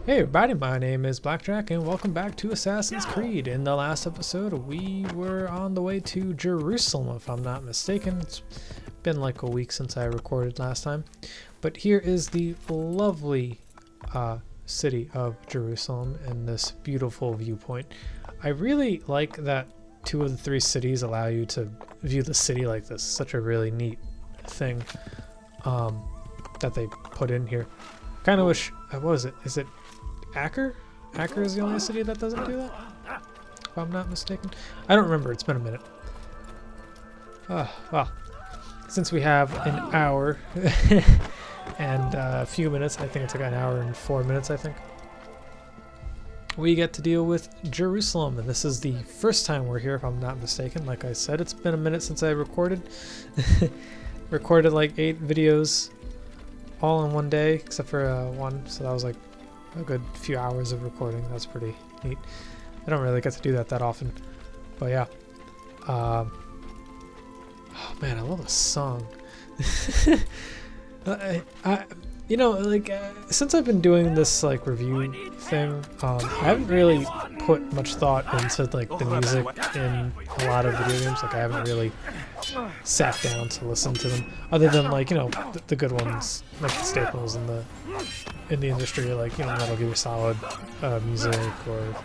Hey everybody, my name is BlakJak and welcome back to Assassin's Creed. In the last episode, we were on the way to Jerusalem, if I'm not mistaken. It's been like a week since I recorded last time. But here is the lovely city of Jerusalem and this beautiful viewpoint. I really like that 2 of the 3 cities allow you to view the city like this. Such a really neat thing that they put in here. Kind of wish, what is it? Is it Acre? Acre is the only city that doesn't do that, if I'm not mistaken. I don't remember, it's been a minute. Well, since we have an hour and a few minutes, I think it's like an hour and 4 minutes, I think, we get to deal with Jerusalem, and this is the first time we're here, if I'm not mistaken. Like I said, it's been a minute since I recorded. Recorded like 8 videos all in one day, except for one, so that was like a good few hours of recording. That's pretty neat. I don't really get to do that often, but yeah. Oh man, I love this song. You know, like since I've been doing this like review thing, I haven't really put much thought into like the music in a lot of video games. Like I haven't really sat down to listen to them, other than like, you know, the good ones, like the staples in the industry, like, you know, Metal Gear Solid music, or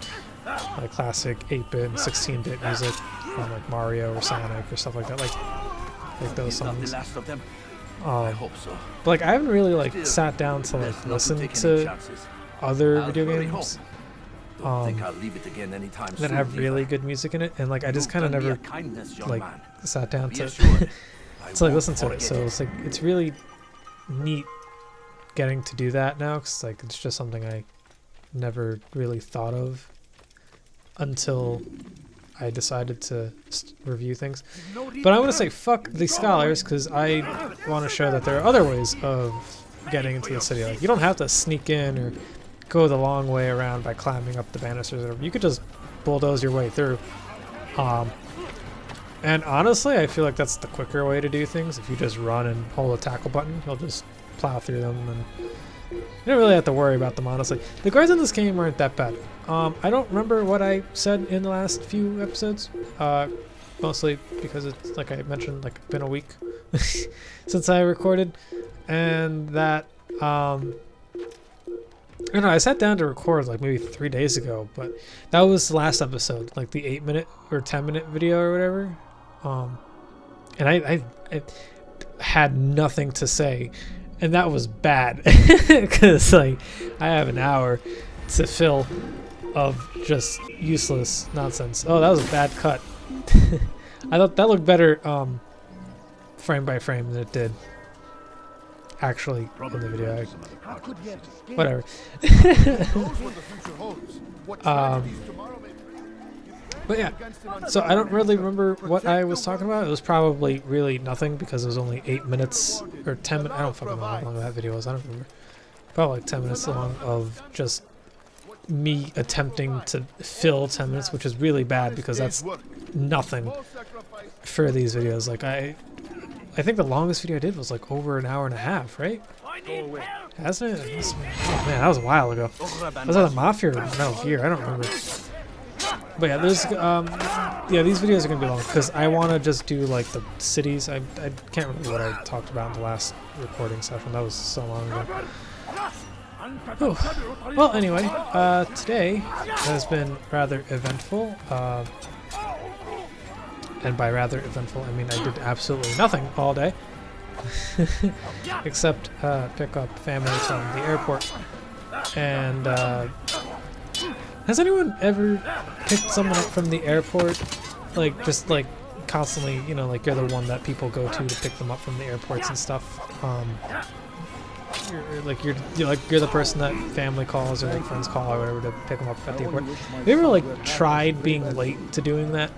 like classic 8-bit and 16-bit music from like Mario or Sonic or stuff like that, like those songs. I hope so. But like I haven't really like sat down to like listen to other video games that have really good music in it, and like I just kind of never like sat down to to like listen to it. So it's like it's really neat getting to do that now, because like it's just something I never really thought of until I decided to review things. But I want to say fuck the scholars, because I want to show that there are other ways of getting into the city. Like you don't have to sneak in or go the long way around by climbing up the banisters or whatever. You could just bulldoze your way through. And honestly, I feel like that's the quicker way to do things. If you just run and hold a tackle button, you'll just plow through them, and you don't really have to worry about them, honestly. The guards in this game aren't that bad. I don't remember what I said in the last few episodes, mostly because it's, like I mentioned, like been a week since I recorded, and that, I don't know, I sat down to record like maybe 3 days ago, but that was the last episode, like the 8-minute or 10-minute video or whatever, and I had nothing to say, and that was bad, because like I have an hour to fill of just useless nonsense. Oh, that was a bad cut. I thought that looked better frame by frame than it did actually in the video. Whatever. But yeah, so I don't really remember what I was talking about. It was probably really nothing, because it was only 8 minutes or 10 minutes. I don't fucking know how long that video was. I don't remember. Probably like 10 minutes long of just me attempting to fill 10 minutes, which is really bad, because that's nothing for these videos. Like I think the longest video I did was like over an hour and a half, right? Hasn't it? Oh man, that was a while ago. Was that a Mafia or Metal Gear? I don't remember. But yeah, there's yeah, these videos are gonna be long, because I want to just do like the cities. I can't remember what I talked about in the last recording session. That was so long ago. Oh. Well, anyway, today has been rather eventful. And by rather eventful, I mean I did absolutely nothing all day, except pick up family from the airport. And has anyone ever picked someone up from the airport? Like, just like constantly, you know, like you're the one that people go to pick them up from the airports and stuff. You're the person that family calls or like friends call or whatever to pick them up at the airport. Have you ever like tried being late to doing that,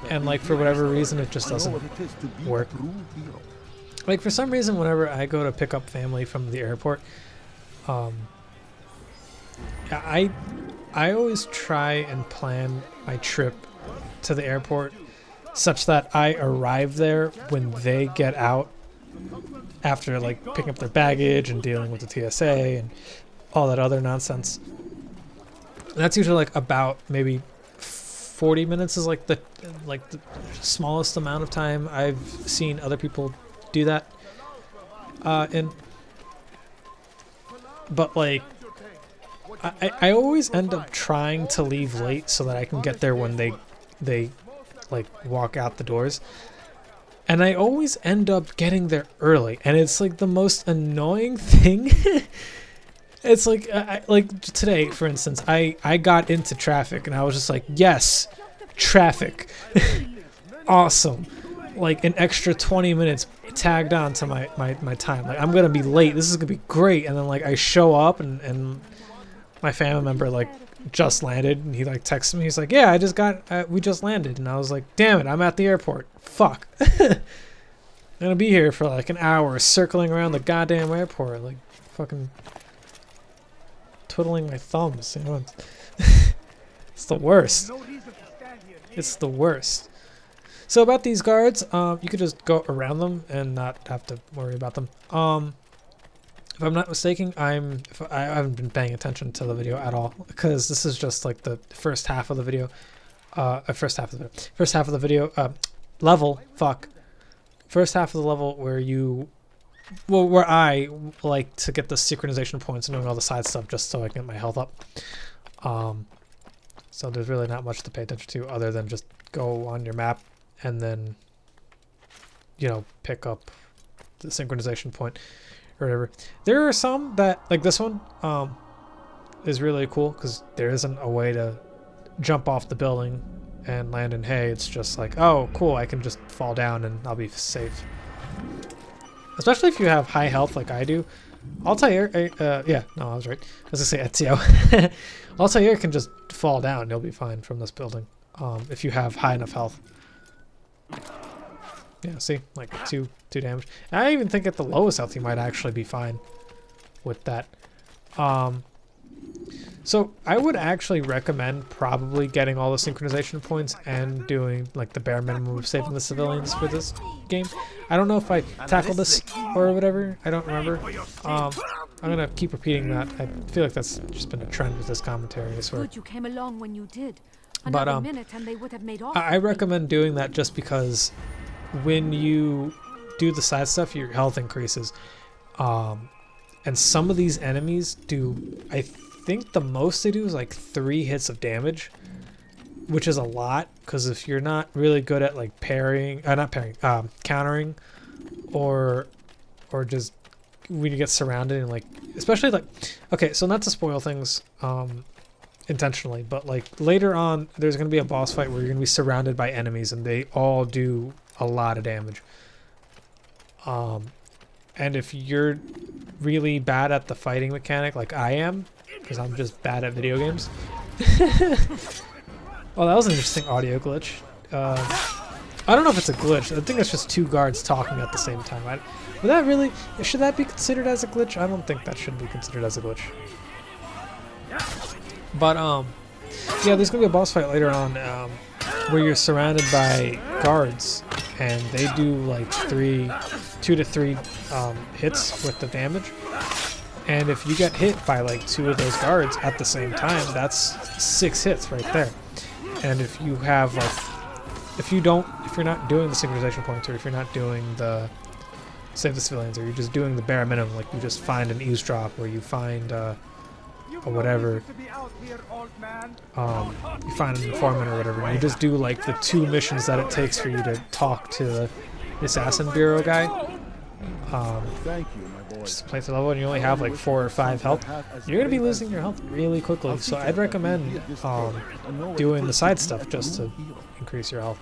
and like for whatever reason it just doesn't work? Like for some reason, whenever I go to pick up family from the airport, I always try and plan my trip to the airport such that I arrive there when they get out, after like picking up their baggage and dealing with the TSA and all that other nonsense. And that's usually like about maybe 40 minutes is like the smallest amount of time I've seen other people do that. But like I always end up trying to leave late so that I can get there when they like walk out the doors. And I always end up getting there early, and it's like the most annoying thing. It's like like today, for instance, I got into traffic and I was just like, yes, traffic. Awesome. Like an extra 20 minutes tagged on to my time. Like I'm gonna be late. This is gonna be great. And then like I show up and my family member like just landed, and he like texted me. He's like, yeah, we just landed. And I was like, damn it, I'm at the airport. Fuck. I'm gonna be here for like an hour circling around the goddamn airport, like fucking twiddling my thumbs, you know. It's the worst. It's the worst. So about these guards, you could just go around them and not have to worry about them. If I'm not mistaken, I haven't been paying attention to the video at all, because this is just like the first half of the video. First half of the video level. Fuck. First half of the level where I like to get the synchronization points and doing all the side stuff just so I can get my health up. So there's really not much to pay attention to other than just go on your map and then, you know, pick up the synchronization point or whatever. There are some that, like this one, is really cool because there isn't a way to jump off the building and land in hay. It's just like, oh, cool, I can just fall down and I'll be safe. Especially if you have high health like I do. Altair, yeah, no, I was right. I was gonna say Ezio. Altair can just fall down. You'll be fine from this building if you have high enough health. Yeah, see, like two damage. And I even think at the lowest health you might actually be fine with that. So I would actually recommend probably getting all the synchronization points and doing like the bare minimum of saving the civilians for this game. I don't know if I tackled this or whatever. I don't remember. I'm gonna keep repeating that. I feel like that's just been a trend with this commentary, I swear. You came along when you did. But I recommend doing that just because when you do the side stuff, your health increases. And some of these enemies do, I think the most they do is like 3 hits of damage, which is a lot, because if you're not really good at like countering, or just when you get surrounded and like, especially like, okay, so not to spoil things intentionally, but like later on there's going to be a boss fight where you're going to be surrounded by enemies and they all do a lot of damage. And if you're really bad at the fighting mechanic like I am, because I'm just bad at video games. Well, that was an interesting audio glitch. I don't know if it's a glitch. I think it's just 2 guards talking at the same time. Would that really, should that be considered as a glitch? I don't think that should be considered as a glitch. But yeah, there's gonna be a boss fight later on where you're surrounded by guards, and they do like 2 to 3 hits with the damage. And if you get hit by like 2 of those guards at the same time, that's 6 hits right there. And if you have like, if you're not doing the synchronization points, or if you're not doing the save the civilians, or you're just doing the bare minimum, like you just find an eavesdrop, or you find or whatever, you find an informant or whatever, and you just do like the 2 missions that it takes for you to talk to the assassin bureau guy, just play through the level, and you only have like 4 or 5 health, you're gonna be losing your health really quickly. So I'd recommend doing the side stuff just to increase your health.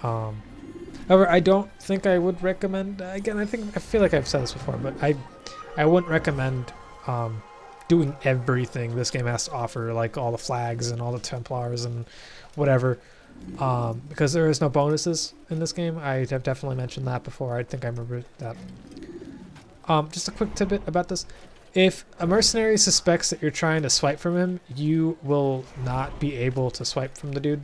However, I don't think I would recommend, again, I feel like I've said this before, but I wouldn't recommend doing everything this game has to offer, like all the flags and all the Templars and whatever, because there is no bonuses in this game. I have definitely mentioned that before. I think I remember that. Just a quick tidbit about this. If a mercenary suspects that you're trying to swipe from him, you will not be able to swipe from the dude.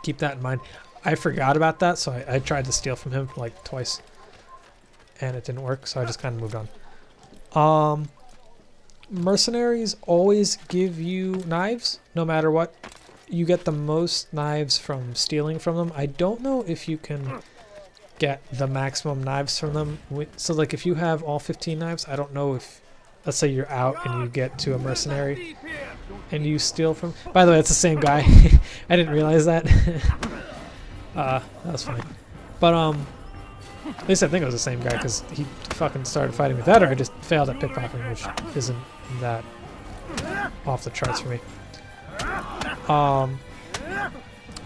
Keep that in mind. I forgot about that, so I tried to steal from him like twice, and it didn't work, so I just kind of moved on. Mercenaries always give you knives, no matter what. You get the most knives from stealing from them. I don't know if you can get the maximum knives from them. So like if you have all 15 knives, I don't know if, let's say you're out and you get to a mercenary and you steal from, by the way, it's the same guy. I didn't realize that. That was funny. But at least I think it was the same guy, because he fucking started fighting with that, or I just failed at pickpocketing, which isn't that off the charts for me. But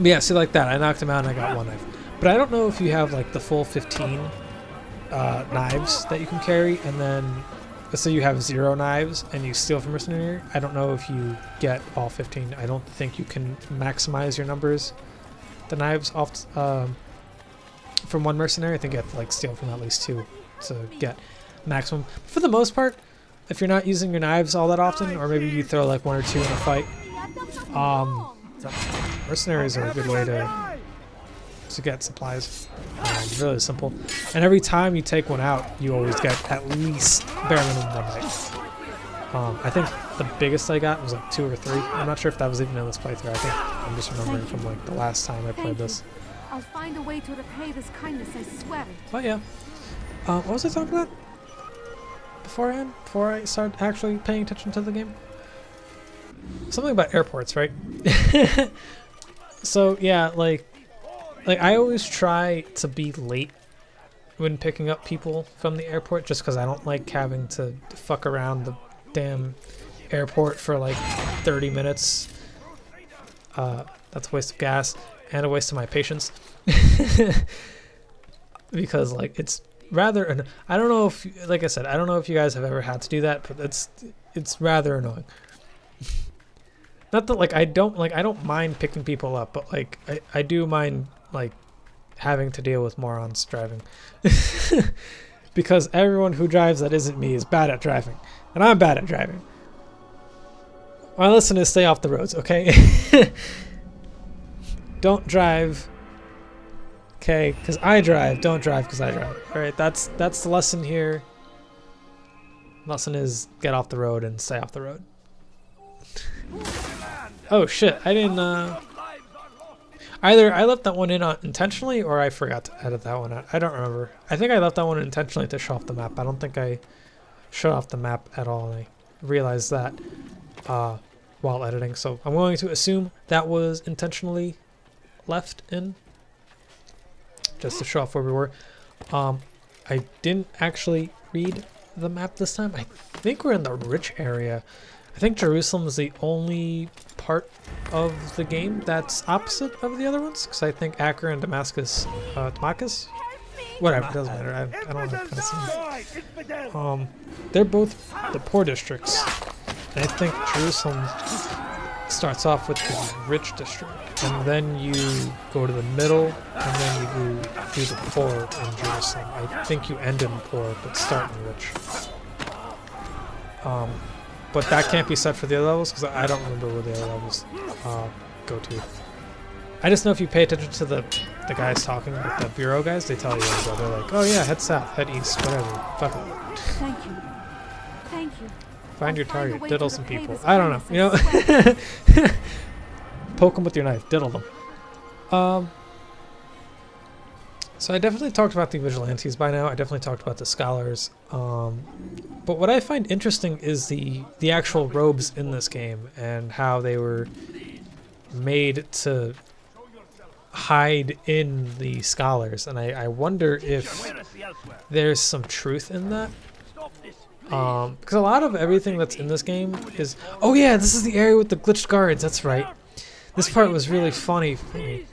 yeah, see, like that, I knocked him out and I got one knife. But I don't know if you have like the full 15 knives that you can carry, and then let's say you have 0 knives and you steal from mercenary. I don't know if you get all 15. I don't think you can maximize your numbers, the knives off from one mercenary. I think you have to like steal from at least 2 to get maximum. For the most part, if you're not using your knives all that often, or maybe you throw like 1 or 2 in a fight, mercenaries are a good way to get supplies. Really simple. And every time you take one out, you always get at least bare minimum 1 knife. I think the biggest I got was like 2 or 3. I'm not sure if that was even in this playthrough. I think I'm just remembering from like the last time I played this. I'll find a way to repay this kindness, I swear it. But yeah. What was I talking about beforehand? Before I started actually paying attention to the game? Something about airports, right? So yeah, like I always try to be late when picking up people from the airport, just because I don't like having to fuck around the damn airport for like 30 minutes. That's a waste of gas and a waste of my patience. Because like it's rather, I don't know if, like I said, I don't know if you guys have ever had to do that, but it's rather annoying. Not that like I don't mind picking people up, but like I do mind like having to deal with morons driving. Because everyone who drives that isn't me is bad at driving, and I'm bad at driving. My lesson is stay off the roads, okay? Don't drive, okay? Because I drive. Don't drive because I drive. All right, that's the lesson here. Lesson is get off the road and stay off the road. Oh shit! I didn't. Either I left that one in intentionally, or I forgot to edit that one out. I don't remember. I think I left that one intentionally to show off the map. I don't think I showed off the map at all, and I realized that while editing. So I'm going to assume that was intentionally left in, just to show off where we were. I didn't actually read the map this time. I think we're in the rich area. I think Jerusalem is the only part of the game that's opposite of the other ones, because I think Acre and Damascus, whatever, it doesn't matter. I don't want to pronounce them. They're both the poor districts, and I think Jerusalem starts off with the rich district, and then you go to the middle, and then you do the poor in Jerusalem. I think you end in poor, but start in rich. But that can't be set for the other levels, because I don't remember where the other levels go to. I just know if you pay attention to the guys talking, like the bureau guys, they tell you where to go. They're like, oh yeah, head south, head east, whatever. Fuck it. Thank you. Thank you. Find your target, diddle some people. I don't know, you know? Poke them with your knife, diddle them. So I definitely talked about the vigilantes by now. I definitely talked about the scholars. But what I find interesting is the actual robes in this game and how they were made to hide in the scholars. And I wonder if there's some truth in that. Because a lot of everything that's in this game is... Oh yeah, this is the area with the glitched guards. That's right. This part was really funny for me.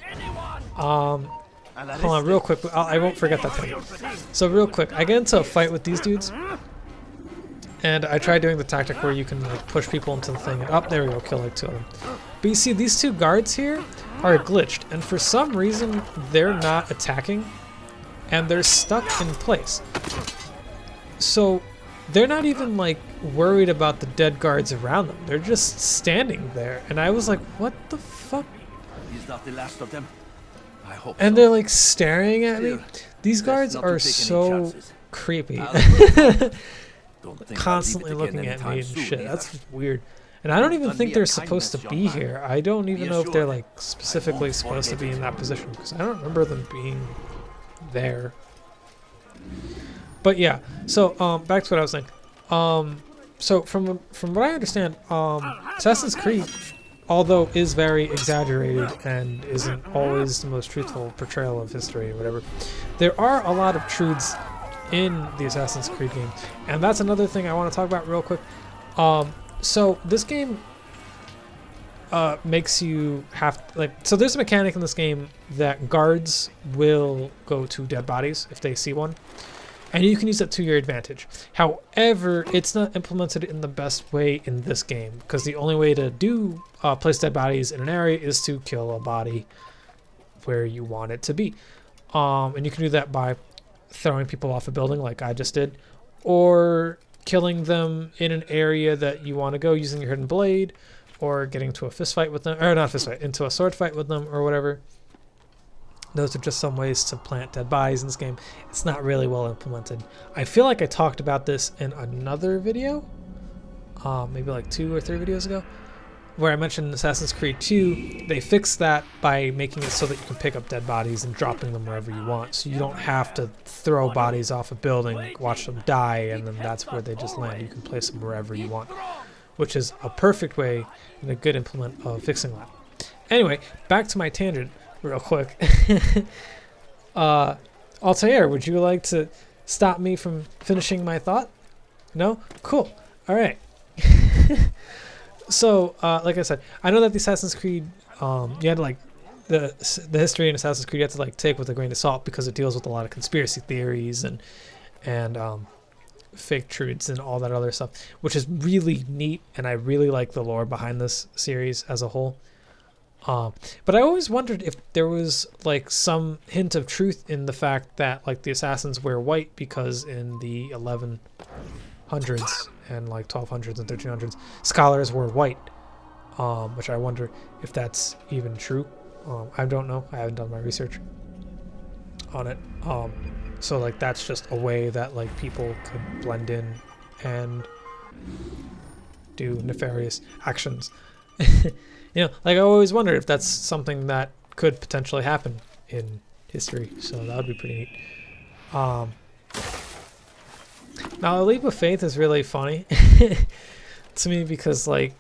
Hold on, real quick. I won't forget that thing. So real quick, I get into a fight with these dudes, and I tried doing the tactic where you can like push people into the thing, and up there we go, kill like 2 of them. But you see, these 2 guards here are glitched, and for some reason they're not attacking, and they're stuck in place. So they're not even like worried about the dead guards around them. They're just standing there, and I was like, what the fuck? Is that the last of them? I hope and so. they're like staring at me. These guards are so creepy. Don't think I'll leave constantly it again looking at me anytime and soon, shit. either. That's weird. And I don't even Done think me a they're supposed to kindness, be young man. here. I don't even Be know if they're assured, like specifically supposed to be in that position because I don't remember them being there. But yeah, so back to what I was saying. So from what I understand, Assassin's Creed, although is very exaggerated and isn't always the most truthful portrayal of history or whatever, there are a lot of truths in the Assassin's Creed game, and that's another thing I want to talk about real quick. So this game makes you have so there's a mechanic in this game that guards will go to dead bodies if they see one, and you can use that to your advantage. However, it's not implemented in the best way in this game because the only way to do place dead bodies in an area is to kill a body where you want it to be, and you can do that by throwing people off a building like I just did, or killing them in an area that you want to go using your hidden blade, or getting to a fist fight with them, or not fist fight, into a sword fight with them, or whatever. Those are just some ways to plant dead bodies in this game. It's not really well implemented. I feel like I talked about this in another video, maybe like 2 or 3 videos ago, where I mentioned Assassin's Creed 2. They fixed that by making it so that you can pick up dead bodies and dropping them wherever you want. So you don't have to throw bodies off a building, watch them die, and then that's where they just land. You can place them wherever you want, which is a perfect way and a good implement of fixing that. Anyway, back to my tangent real quick. Altair, would you like to stop me from finishing my thought? No? Cool. All right. So, like I said, I know that the Assassin's Creed, you had to like, the history in Assassin's Creed you have to like take with a grain of salt because it deals with a lot of conspiracy theories and fake truths and all that other stuff, which is really neat, and I really like the lore behind this series as a whole. But I always wondered if there was like some hint of truth in the fact that like the assassins wear white because in the 1100s and like 1200s and 1300s scholars were white, which I wonder if that's even true. I don't know, I haven't done my research on it. So like that's just a way that like people could blend in and do nefarious actions. You know, like I always wondered if that's something that could potentially happen in history. So that would be pretty neat. Now, the leap of faith is really funny to me because, like,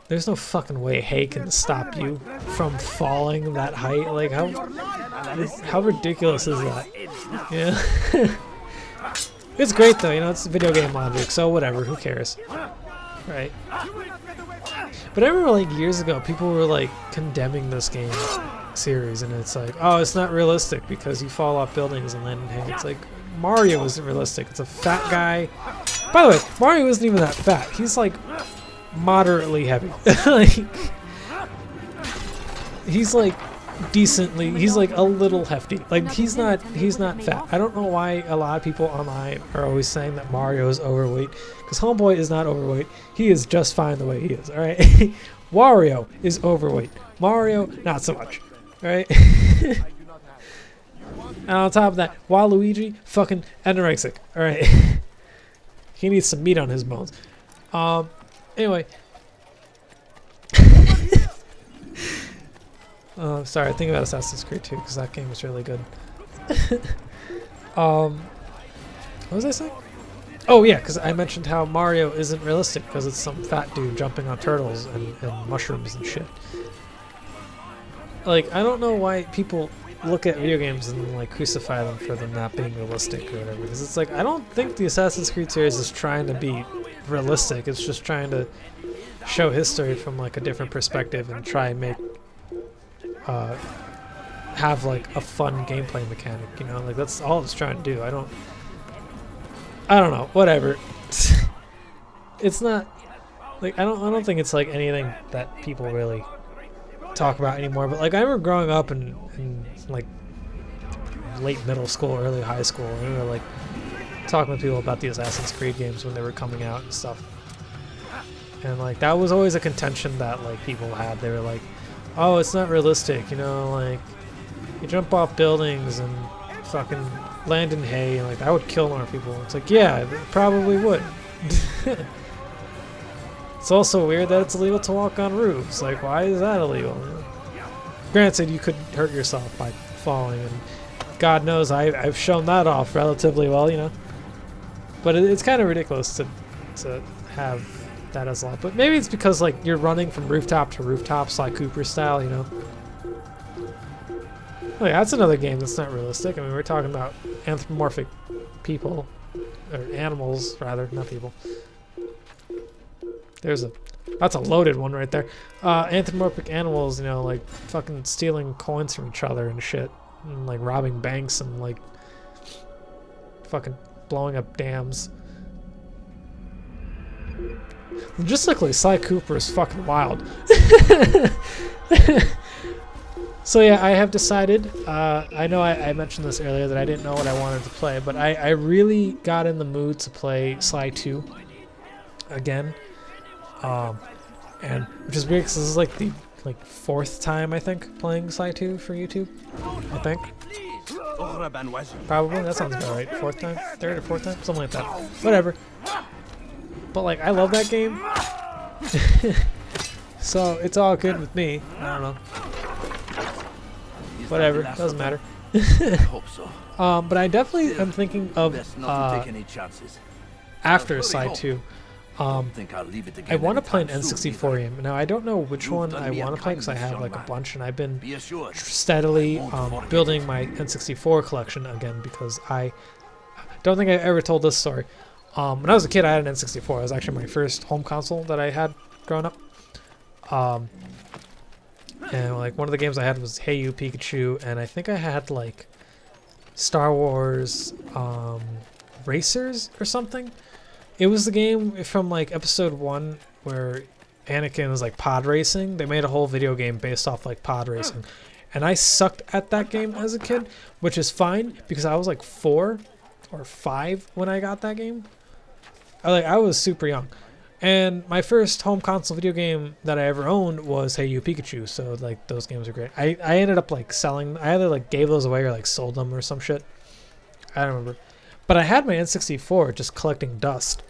there's no fucking way hay can stop you from falling that height. Like, how ridiculous is that? Yeah. It's great, though. You know, it's video game logic, so whatever. Who cares? Right? But I remember, like, years ago, people were, like, condemning this game series, and it's like, oh, it's not realistic because you fall off buildings and land in hay. It's like, Mario isn't realistic. It's a fat guy. By the way, Mario isn't even that fat. He's, like, moderately heavy. Like, he's, like, decently, he's, like, a little hefty. Like, he's not fat. I don't know why a lot of people online are always saying that Mario is overweight, because Homeboy is not overweight. He is just fine the way he is, alright? Wario is overweight. Mario, not so much, alright? And on top of that, Waluigi, fucking anorexic, alright? He needs some meat on his bones. Anyway. Sorry, I think about Assassin's Creed 2 because that game was really good. What was I saying? Oh yeah, because I mentioned how Mario isn't realistic because it's some fat dude jumping on turtles and mushrooms and shit. Like, I don't know why people look at video games and like crucify them for them not being realistic or whatever. Because it's like, I don't think the Assassin's Creed series is trying to be realistic. It's just trying to show history from like a different perspective and try and make have like a fun gameplay mechanic, you know, like that's all it's trying to do. I don't know, whatever. It's not like I don't think it's like anything that people really talk about anymore. But like I remember growing up in like late middle school, early high school, I remember like talking with people about the Assassin's Creed games when they were coming out and stuff. And like that was always a contention that like people had. They were like, oh, it's not realistic, you know, like you jump off buildings and fucking land in hay and like that would kill more people. It's like, yeah, it probably would. It's also weird that it's illegal to walk on roofs. Like, why is that illegal? Granted, you could hurt yourself by falling, and God knows I've shown that off relatively well, you know. But it's kind of ridiculous to have that as law. But maybe it's because like you're running from rooftop to rooftop, Sly Cooper style, you know. Oh yeah, that's another game that's not realistic. I mean, we're talking about anthropomorphic people, or animals rather, not people. That's a loaded one right there. Anthropomorphic animals, you know, like fucking stealing coins from each other and shit, and like robbing banks and like fucking blowing up dams. Logistically, Sly Cooper is fucking wild. So yeah, I have decided, I know I mentioned this earlier that I didn't know what I wanted to play, but I really got in the mood to play Sly 2 again. And which is weird because this is like the fourth time I think playing Sly 2 for YouTube. I think. Probably, that sounds about right. Fourth time? Third or fourth time? Something like that. Whatever. But like, I love that game. So it's all good with me. I don't know. Whatever, doesn't matter. I hope so. But I definitely am thinking of after Sly 2. I want to play an N64 game. Now I don't know which one I want to play because I have like a bunch, and I've been steadily building my N64 collection again because I don't think I ever told this story. When I was a kid, I had an N64. It was actually my first home console that I had growing up. And like one of the games I had was Hey You Pikachu, and I think I had like Star Wars Racers or something. It was the game from like episode 1 where Anakin was like pod racing. They made a whole video game based off like pod racing. And I sucked at that game as a kid, which is fine because I was like 4 or 5 when I got that game. I was super young. And my first home console video game that I ever owned was Hey You Pikachu, so like those games are great. I ended up like selling, I either like gave those away or like sold them or some shit. I don't remember. But I had my N64 just collecting dust.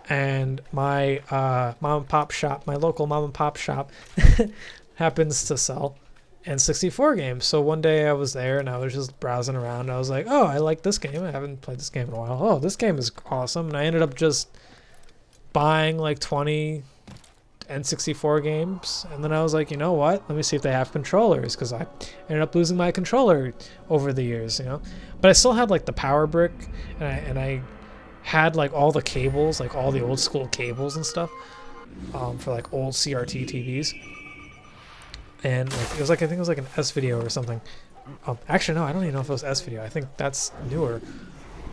And my mom and pop shop, my local mom and pop shop happens to sell N64 games. So one day I was there and I was just browsing around and I was like, oh, I like this game. I haven't played this game in a while. Oh, this game is awesome. And I ended up just buying like 20 N64 games, and then I was like, you know what, let me see if they have controllers, because I ended up losing my controller over the years, you know. But I still had like the power brick, and I had like all the cables, like all the old school cables and stuff, for like old CRT TVs. And like it was like, I think it was like an S video or something. Actually no, I don't even know if it was S video. I think that's newer.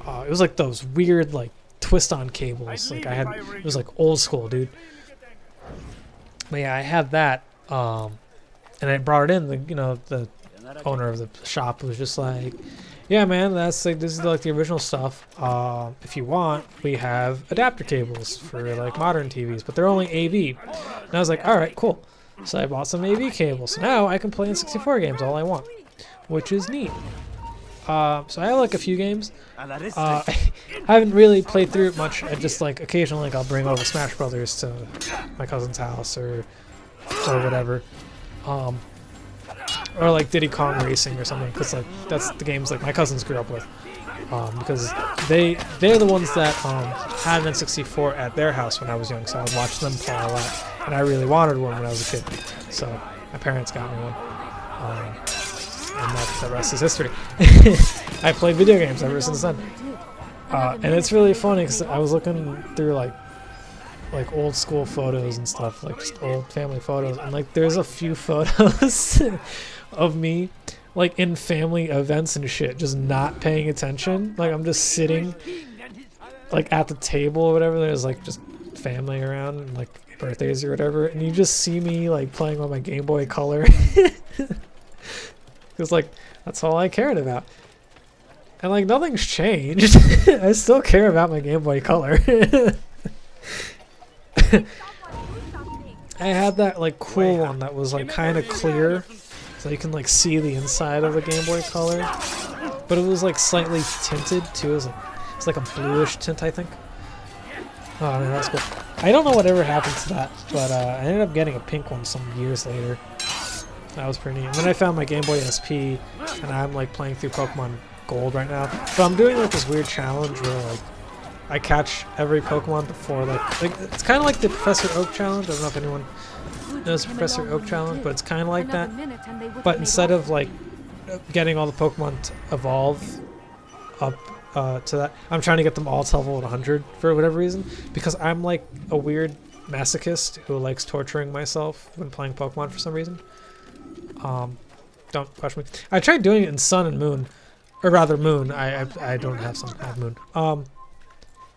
It was like those weird like twist-on cables. Like it was like old school, dude. But yeah, I had that, and I brought it in. The owner of the shop was just like, "Yeah, man, that's like this is like the original stuff. If you want, we have adapter cables for like modern TVs, but they're only AV." And I was like, "All right, cool." So I bought some AV cables. So now I can play in 64 games all I want, which is neat. So I have like a few games. I haven't really played through it much. I just like occasionally like I'll bring over Smash Brothers to my cousin's house or whatever, or like Diddy Kong Racing or something, because like that's the games like my cousins grew up with, because they're the ones that had an N64 at their house when I was young, so I would watch them play a lot, and I really wanted one when I was a kid, so my parents got me one. And the rest is history. I played video games ever since then. And it's really funny because I was looking through like old school photos and stuff, like just old family photos, and like there's a few photos of me like in family events and shit, just not paying attention. Like I'm just sitting like at the table or whatever, there's like just family around and like birthdays or whatever, and you just see me like playing on my Game Boy Color. Because, like, that's all I cared about. And, like, nothing's changed. I still care about my Game Boy Color. I had that, like, cool one that was, like, kind of clear. So you can, like, see the inside of the Game Boy Color. But it was, like, slightly tinted, too. It was like a bluish tint, I think. Oh man, that's cool. I don't know whatever happened to that, but I ended up getting a pink one some years later. That was pretty neat. And then I found my Game Boy SP, and I'm like playing through Pokemon Gold right now. So I'm doing like this weird challenge where like I catch every Pokemon before like it's kind of like the Professor Oak challenge. I don't know if anyone knows Professor Oak challenge, but it's kind of like that. But instead of like getting all the Pokemon to evolve up to that, I'm trying to get them all to level 100 for whatever reason, because I'm like a weird masochist who likes torturing myself when playing Pokemon for some reason. Don't question me. I tried doing it in Sun and Moon, or rather Moon. I don't have Sun, I have Moon.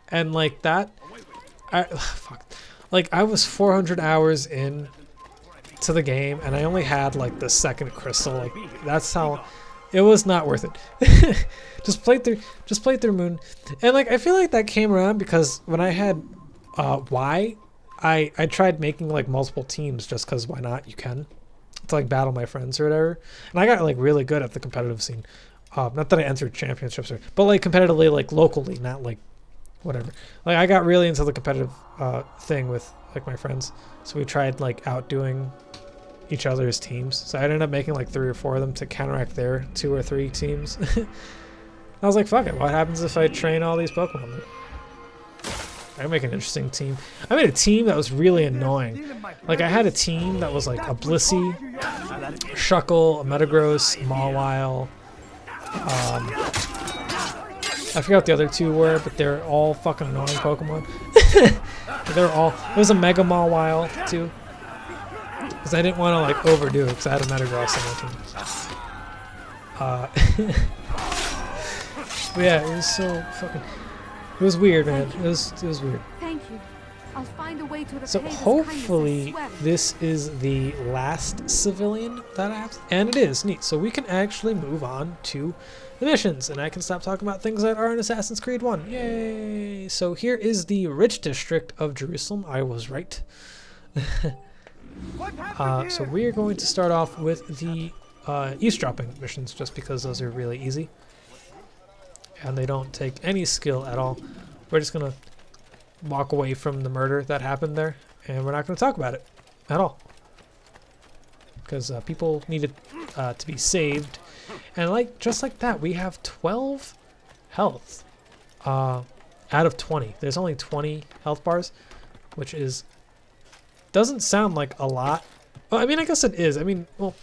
And like that, fuck. Like I was 400 hours in to the game, and I only had like the second crystal. Like that's how it was not worth it. just played through Moon, and like I feel like that came around because when I had Y, I tried making like multiple teams just because why not? You can. To like battle my friends or whatever, and I got like really good at the competitive scene. Not that I entered championships but like competitively, like locally, not like whatever. Like I got really into the competitive thing with like my friends, so we tried like outdoing each other's teams. So I ended up making like 3 or 4 of them to counteract their 2 or 3 teams. I was like, fuck it, what happens if I train all these Pokemon? I can make an interesting team. I made a team that was really annoying. Like I had a team that was like a Blissey, Shuckle, a Metagross, a Mawile. I forgot what the other 2 were, but they're all fucking annoying Pokemon. They're all. There was a Mega Mawile too, because I didn't want to like overdo it because I had a Metagross on my team. But yeah, it was so fucking. It was weird, man. It was weird. Thank you. I'll find a way to repay So this hopefully kindness, I swear. this is the last civilian that I have, and it is neat. So we can actually move on to the missions, and I can stop talking about things that are in Assassin's Creed 1. Yay! So here is the rich district of Jerusalem. I was right. So we are going to start off with the eavesdropping missions, just because those are really easy. And they don't take any skill at all. We're just going to walk away from the murder that happened there, and we're not going to talk about it at all. Because people needed to be saved. And like just like that, we have 12 health out of 20. There's only 20 health bars, which is doesn't sound like a lot. Well, I mean, I guess it is. I mean, well,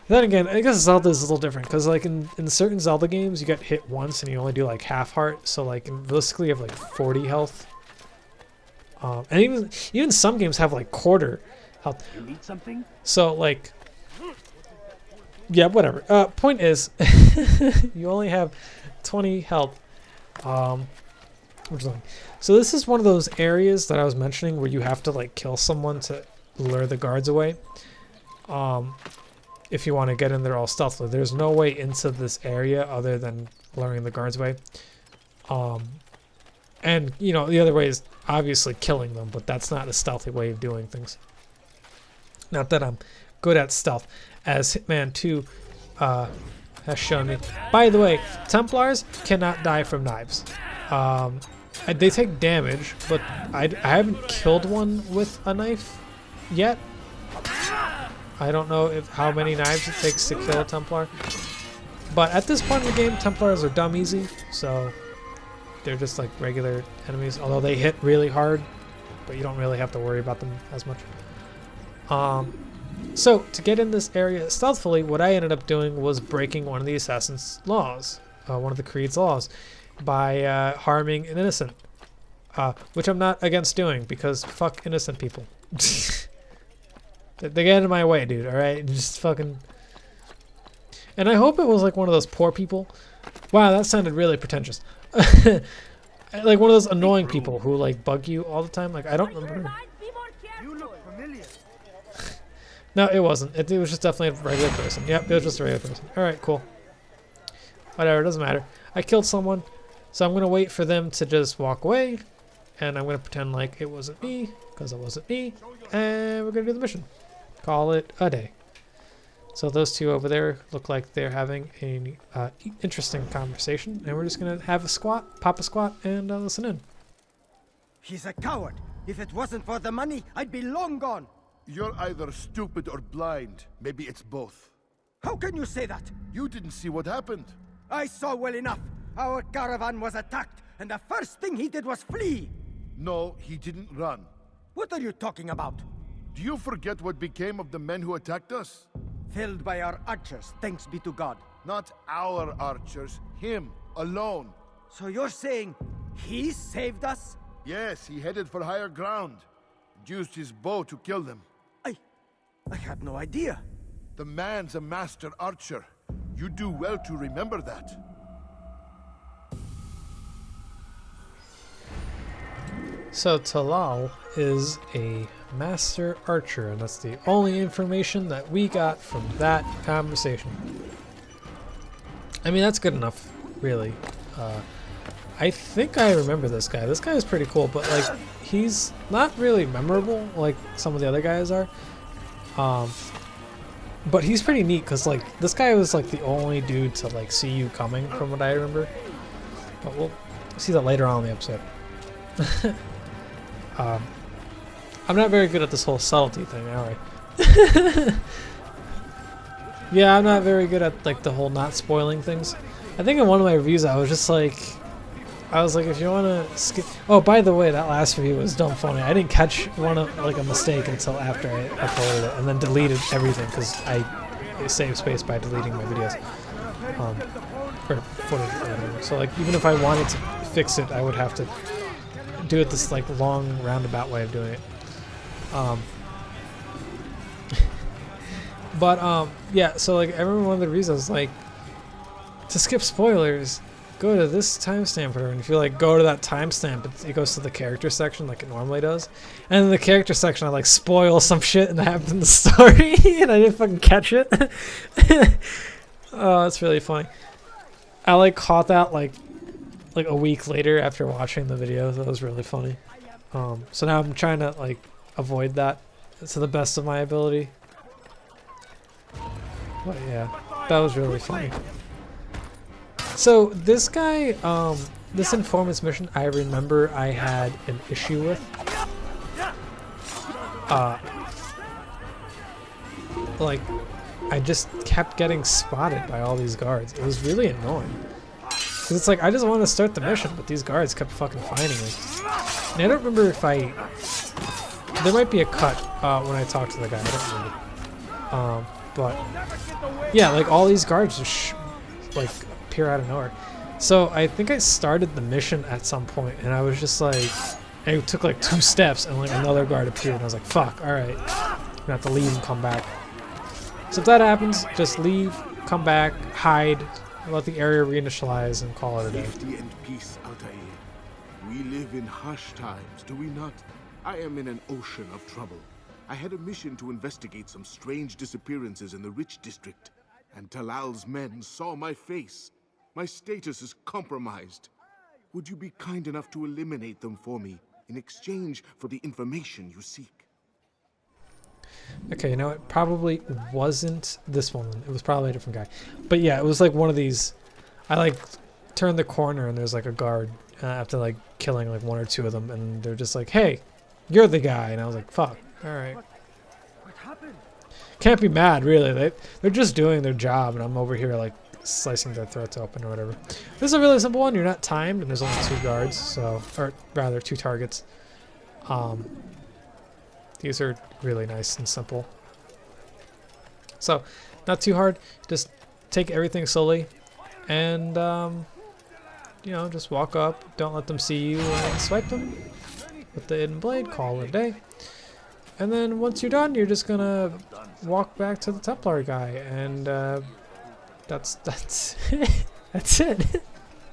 then again, I guess Zelda is a little different because like in certain Zelda games, you get hit once and you only do like half heart. So like realistically, you have like 40 health. And even some games have like quarter health. You need something? So like. Yeah, whatever. Point is, you only have 20 health. So this is one of those areas that I was mentioning where you have to like kill someone to lure the guards away. If you want to get in there all stealthily, there's no way into this area other than luring the guards away. And you know the other way is obviously killing them, but that's not a stealthy way of doing things. Not that I'm good at stealth, as Hitman 2 has shown me. By the way, Templars cannot die from knives. They take damage, but I haven't killed one with a knife yet. I don't know how many knives it takes to kill a Templar. But at this point in the game, Templars are dumb easy, so they're just like regular enemies. Although they hit really hard, but you don't really have to worry about them as much. So, to get in this area stealthily, what I ended up doing was breaking one of the Assassin's laws, one of the Creed's laws, by harming an innocent, which I'm not against doing, because fuck innocent people. They get in my way, dude, alright? Just fucking... And I hope it was like one of those poor people. Wow, that sounded really pretentious. Like one of those annoying people who like bug you all the time. Like, I don't remember... You look familiar. No, it wasn't. It was just definitely a regular person. Yep, it was just a regular person. Alright, cool. Whatever, it doesn't matter. I killed someone, so I'm going to wait for them to just walk away. And I'm going to pretend like it wasn't me, because it wasn't me. And we're going to do the mission. Call it a day. So those two over there look like they're having an interesting conversation. And we're just going to have a squat, pop a squat, and listen in. He's a coward. If it wasn't for the money, I'd be long gone. You're either stupid or blind. Maybe it's both. How can you say that? You didn't see what happened. I saw well enough. Our caravan was attacked, and the first thing he did was flee. No, he didn't run. What are you talking about? Do you forget what became of the men who attacked us? Felled by our archers, thanks be to God. Not our archers, him, alone. So you're saying he saved us? Yes, he headed for higher ground. And used his bow to kill them. I had no idea. The man's a master archer. You do well to remember that. So Talal is a master archer, and that's the only information that we got from that conversation. I mean, that's good enough, really. I think I remember this guy. This guy is pretty cool, but like, he's not really memorable like some of the other guys are. But he's pretty neat because like this guy was like the only dude to like see you coming, from what I remember. But we'll see that later on in the episode. I'm not very good at this whole subtlety thing, am I? Yeah, I'm not very good at like the whole not spoiling things. I think in one of my reviews I was like, if you want to skip. Oh, by the way, that last review was dumb funny. I didn't catch like a mistake until after I uploaded it, and then deleted everything because I saved space by deleting my videos, or footage or whatever. So like, even if I wanted to fix it, I would have to do it this like long roundabout way of doing it. But yeah. So like, I remember one of the reasons like to skip spoilers. Go to this timestamp, whatever, and if you like go to that timestamp, it goes to the character section like it normally does. And in the character section, I like spoil some shit and that happened in the story, and I didn't fucking catch it. Oh, it's really funny. I like caught that like a week later after watching the video. That was really funny. So now I'm trying to like avoid that to the best of my ability. But yeah, that was really funny. So this guy, this informant's mission, I remember I had an issue with. Like, I just kept getting spotted by all these guards. It was really annoying. Cause it's like, I just want to start the mission, but these guards kept fucking finding me. And I don't remember if there might be a cut when I talked to the guy, I don't remember. But yeah, like all these guards just like appear out of nowhere. So I think I started the mission at some point, and I was just like, I took like 2 steps, and like another guard appeared, and I was like, fuck, alright. I'm gonna have to leave and come back. So if that happens, just leave, come back, hide, let the area reinitialize, and call it a day. Safety and peace, Altair. We live in harsh times, do we not? I am in an ocean of trouble. I had a mission to investigate some strange disappearances in the rich district, and Talal's men saw my face. My status is compromised. Would you be kind enough to eliminate them for me in exchange for the information you seek? Okay, you know, it probably wasn't this one. It was probably a different guy. But yeah, it was like one of these. I like turned the corner and there's like a guard after like killing like 1 or 2 of them, and they're just like, "Hey, you're the guy," and I was like, "Fuck, all right." What happened? Can't be mad, really. They're just doing their job, and I'm over here like slicing their throats open or whatever. This is a really simple one. You're not timed, and there's only 2 guards, so, or rather 2 targets. These are really nice and simple. So, not too hard. Just take everything slowly, and you know, just walk up. Don't let them see you, and swipe them with the hidden blade. Call it a day. And then once you're done, you're just gonna walk back to the Templar guy, and that's it. That's it.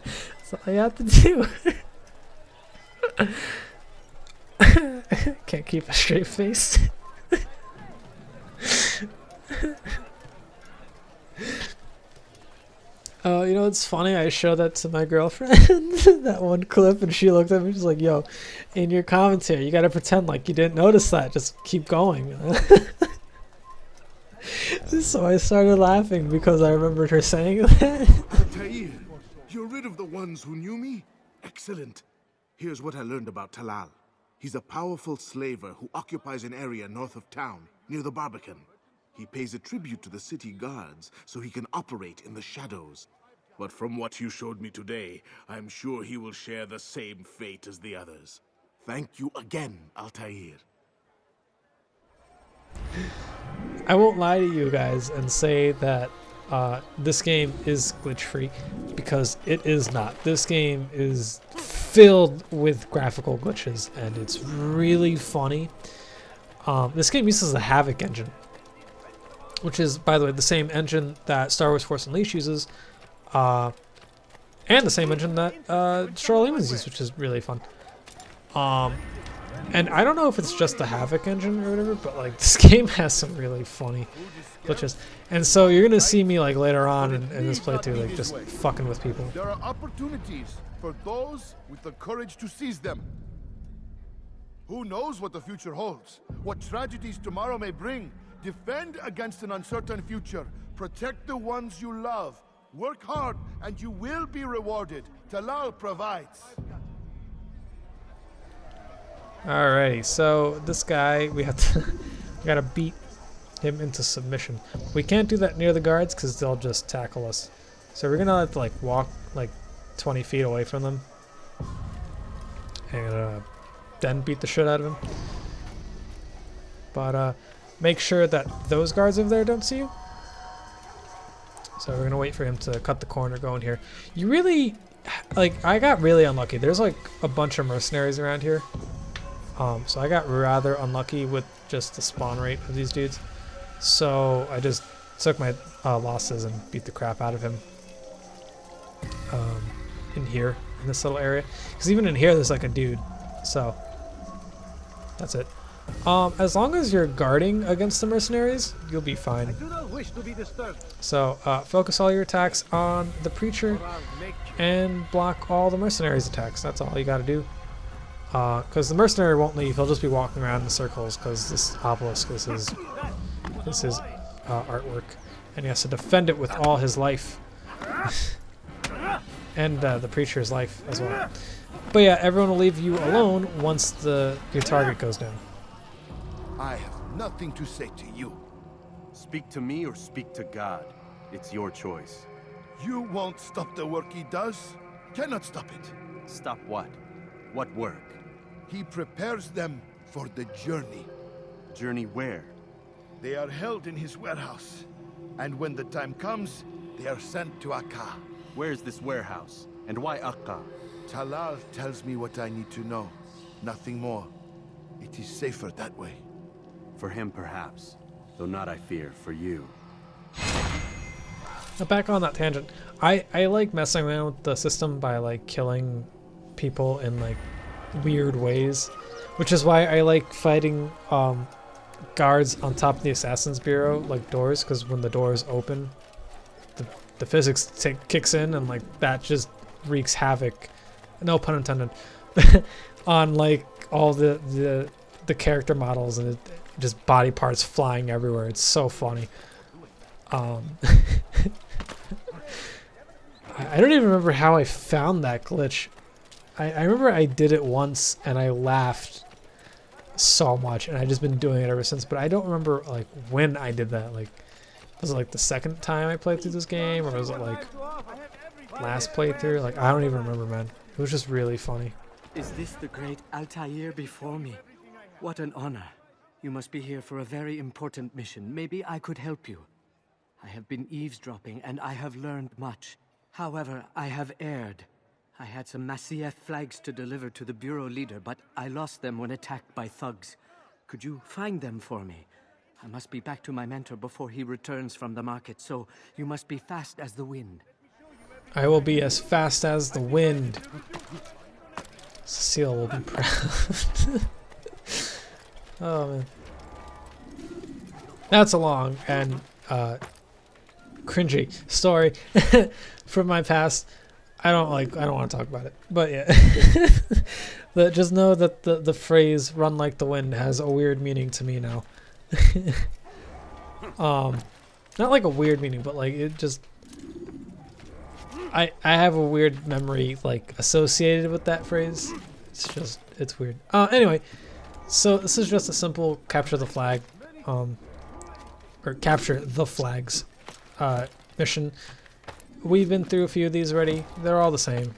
That's all you have to do. Can't keep a straight face. Oh, you know what's funny? I showed that to my girlfriend, that one clip, and she looked at me. She's like, "Yo, in your commentary, you gotta pretend like you didn't notice that. Just keep going." So I started laughing because I remembered her saying that. Altair, you're rid of the ones who knew me? Excellent. Here's what I learned about Talal. He's a powerful slaver who occupies an area north of town, near the Barbican. He pays a tribute to the city guards so he can operate in the shadows. But from what you showed me today, I'm sure he will share the same fate as the others. Thank you again, Altair. I won't lie to you guys and say that this game is glitch-free, because it is not. This game is filled with graphical glitches, and it's really funny. This game uses the Havoc engine, which is, by the way, the same engine that Star Wars Force Unleashed uses, and the same engine that Charlemagne's uses, which is really fun. And I don't know if it's just the Havoc engine or whatever, but like this game has some really funny glitches. And so you're gonna see me like later on in this playthrough, like just fucking with people. There are opportunities for those with the courage to seize them. Who knows what the future holds? What tragedies tomorrow may bring? Defend against an uncertain future. Protect the ones you love. Work hard and you will be rewarded. Talal provides. Alrighty, so this guy, we gotta beat him into submission. We can't do that near the guards because they'll just tackle us. So we're gonna have to like walk like 20 feet away from them and then beat the shit out of him. But make sure that those guards over there don't see you. So we're gonna wait for him to cut the corner going here. You really, like, I got really unlucky. There's like a bunch of mercenaries around here. So I got rather unlucky with just the spawn rate of these dudes. So I just took my losses and beat the crap out of him in here, in this little area. Because even in here there's like a dude. So that's it. As long as you're guarding against the mercenaries, you'll be fine. So focus all your attacks on the preacher and block all the mercenaries' attacks. That's all you gotta do. Because the mercenary won't leave, he'll just be walking around in circles because this obelisk is his artwork, and he has to defend it with all his life. And the preacher's life as well. But yeah, everyone will leave you alone once your target goes down. I have nothing to say to you. Speak to me or speak to God. It's your choice. You won't stop the work he does. Cannot stop it. Stop what? What work? He prepares them for the journey. Journey where? They are held in his warehouse. And when the time comes, they are sent to Akka. Where's this warehouse? And why Akka? Talal tells me what I need to know. Nothing more. It is safer that way. For him, perhaps. Though not, I fear, for you. Now back on that tangent, I like messing around with the system by like killing people in like weird ways, which is why I like fighting guards on top of the Assassin's Bureau, like doors, because when the doors open, the physics kicks in, and like that just wreaks havoc, no pun intended, on like all the character models, and just body parts flying everywhere. It's so funny. I don't even remember how I found that glitch. I remember I did it once and I laughed so much, and I've just been doing it ever since, but I don't remember like when I did that. Like, was it like the second time I played through this game, or was it like last playthrough? Like, I don't even remember, man. It was just really funny. Is this the great Altair before me? What an honor. You must be here for a very important mission. Maybe I could help you. I have been eavesdropping and I have learned much. However, I have erred. I had some Masyaf flags to deliver to the Bureau leader, but I lost them when attacked by thugs. Could you find them for me? I must be back to my mentor before he returns from the market, so you must be fast as the wind. I will be as fast as the wind. Cecile will be proud. Oh man. That's a long and cringy story from my past. I don't want to talk about it. But yeah. But just know that the phrase "run like the wind" has a weird meaning to me now. Not like a weird meaning, but like it just I have a weird memory like associated with that phrase. it's weird. Anyway, so this is just a simple capture the flag, or capture the flags mission. We've been through a few of these already. They're all the same.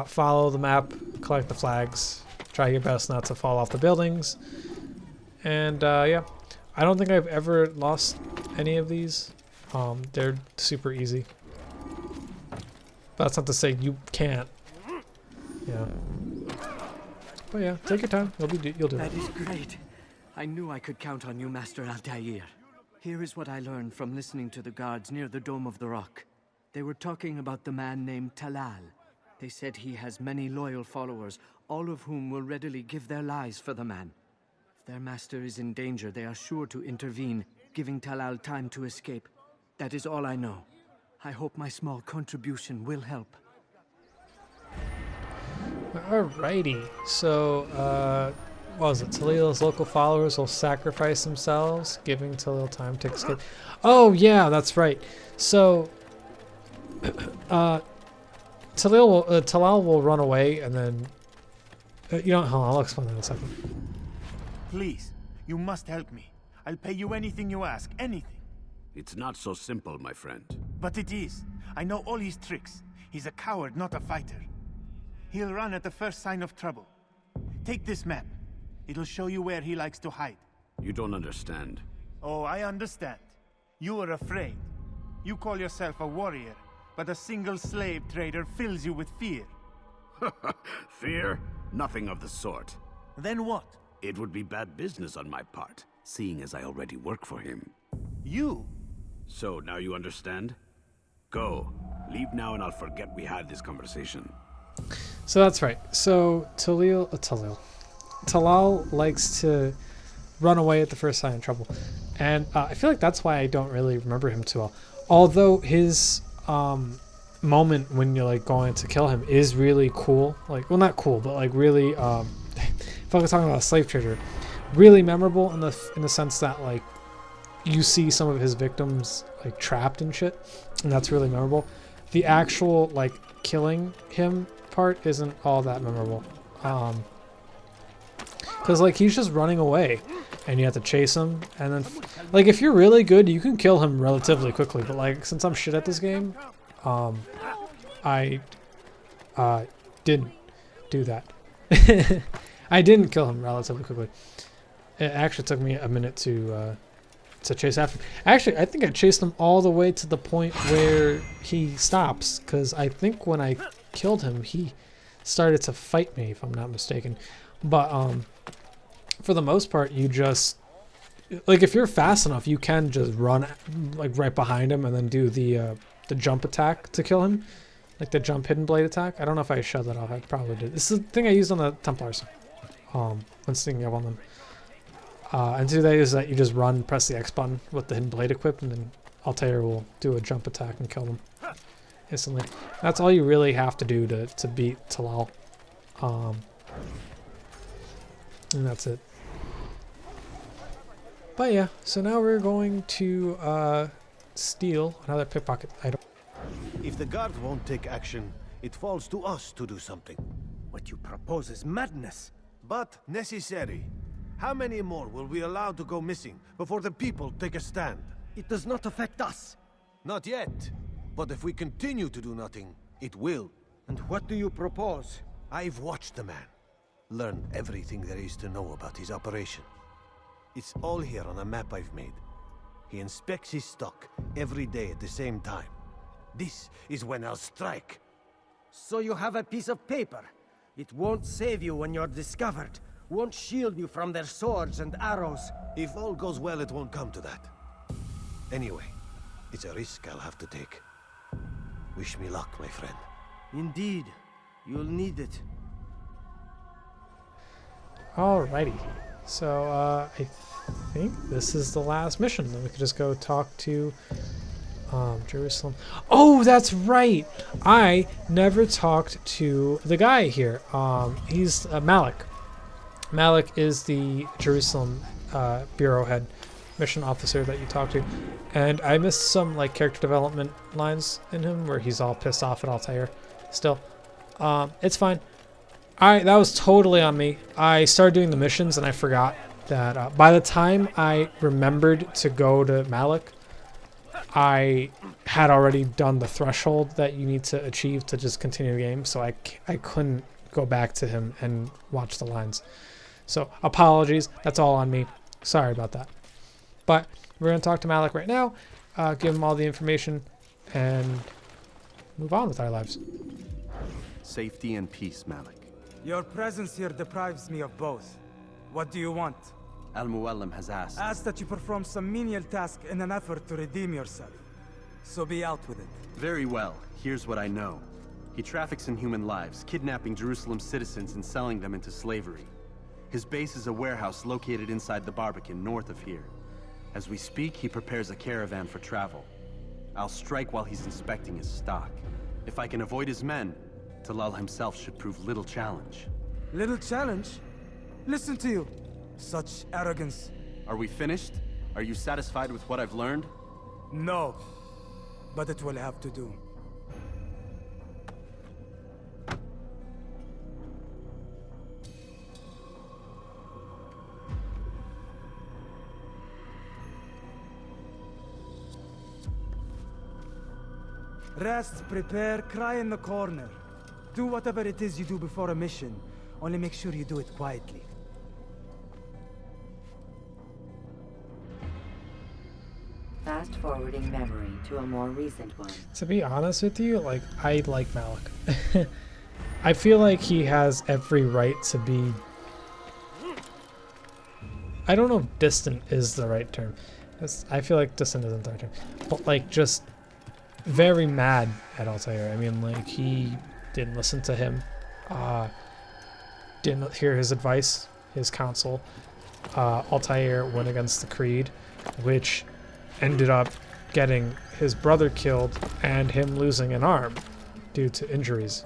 Follow the map, collect the flags, try your best not to fall off the buildings, and yeah. I don't think I've ever lost any of these. They're super easy. That's not to say you can't. Yeah. But yeah, take your time. You'll do it. That is great. I knew I could count on you, Master Altair. Here is what I learned from listening to the guards near the Dome of the Rock. They were talking about the man named Talal. They said he has many loyal followers, all of whom will readily give their lives for the man. If their master is in danger, they are sure to intervene, giving Talal time to escape. That is all I know. I hope my small contribution will help. Alrighty. So, what was it? Talal's local followers will sacrifice themselves, giving Talal time to escape. Oh, yeah, that's right. So, Talal will run away, and then... you know, hold on, I'll explain that in a second. Please, you must help me. I'll pay you anything you ask, anything. It's not so simple, my friend. But it is. I know all his tricks. He's a coward, not a fighter. He'll run at the first sign of trouble. Take this map. It'll show you where he likes to hide. You don't understand. Oh, I understand. You are afraid. You call yourself a warrior, but a single slave trader fills you with fear. Fear? Nothing of the sort. Then what? It would be bad business on my part, seeing as I already work for him. You? So, now you understand? Go. Leave now and I'll forget we had this conversation. So that's right. So Talal likes to run away at the first sign of trouble. And I feel like that's why I don't really remember him too well. Although his moment when you're like going to kill him is really cool. Like, well, not cool, but like really, if I was talking about a slave trader, really memorable in the sense that like you see some of his victims like trapped and shit, and that's really memorable. The actual like killing him part isn't all that memorable, because like he's just running away and you have to chase him, and then like if you're really good you can kill him relatively quickly, but like since I'm shit at this game, I didn't do that. I didn't kill him relatively quickly. It actually took me a minute to chase after him. Actually, I think I chased him all the way to the point where he stops, because I think when I killed him, he started to fight me, if I'm not mistaken. But for the most part, you just like if you're fast enough, you can just run like right behind him and then do the jump attack to kill him, like the jump hidden blade attack. I don't know if I showed that off. I probably did. This is the thing I used on the Templars when sneaking up on them. And today is that you just run, press the X button with the hidden blade equipped, and then Altair will do a jump attack and kill them instantly. That's all you really have to do to beat Talal. And that's it. But yeah, so now we're going to steal another pickpocket item. If the guards won't take action, it falls to us to do something. What you propose is madness. But necessary. How many more will we allow to go missing before the people take a stand? It does not affect us. Not yet. But if we continue to do nothing, it will. And what do you propose? I've watched the man. Learned everything there is to know about his operation. It's all here on a map I've made. He inspects his stock every day at the same time. This is when I'll strike. So you have a piece of paper. It won't save you when you're discovered. Won't shield you from their swords and arrows. If all goes well, it won't come to that. Anyway, it's a risk I'll have to take. Wish me luck, my friend. Indeed. You'll need it. Alrighty. So, I think this is the last mission. Then we could just go talk to Jerusalem. Oh, that's right! I never talked to the guy here. He's Malik. Malik is the Jerusalem bureau head, mission officer that you talk to, and I missed some like character development lines in him where he's all pissed off at Altair. Still, it's fine. That was totally on me. I started doing the missions and I forgot that by the time I remembered to go to Malik, I had already done the threshold that you need to achieve to just continue the game, so I couldn't go back to him and watch the lines. So apologies, that's all on me. Sorry about that. But we're going to talk to Malik right now, give him all the information, and move on with our lives. Safety and peace, Malik. Your presence here deprives me of both. What do you want? Al-Muallim has asked. Ask that you perform some menial task in an effort to redeem yourself. So be out with it. Very well. Here's what I know. He traffics in human lives, kidnapping Jerusalem citizens and selling them into slavery. His base is a warehouse located inside the Barbican, north of here. As we speak, he prepares a caravan for travel. I'll strike while he's inspecting his stock. If I can avoid his men, Talal himself should prove little challenge. Little challenge? Listen to you. Such arrogance. Are we finished? Are you satisfied with what I've learned? No. But it will have to do. Rest, prepare, cry in the corner. Do whatever it is you do before a mission. Only make sure you do it quietly. Fast forwarding memory to a more recent one. To be honest with you, like, I like Malik. I feel like he has every right to be... I don't know if distant is the right term. I feel like distant isn't the right term. But, like, just very mad at Altair. I mean, like, he didn't listen to him. Didn't hear his advice, his counsel. Altair went against the Creed, which ended up getting his brother killed and him losing an arm due to injuries.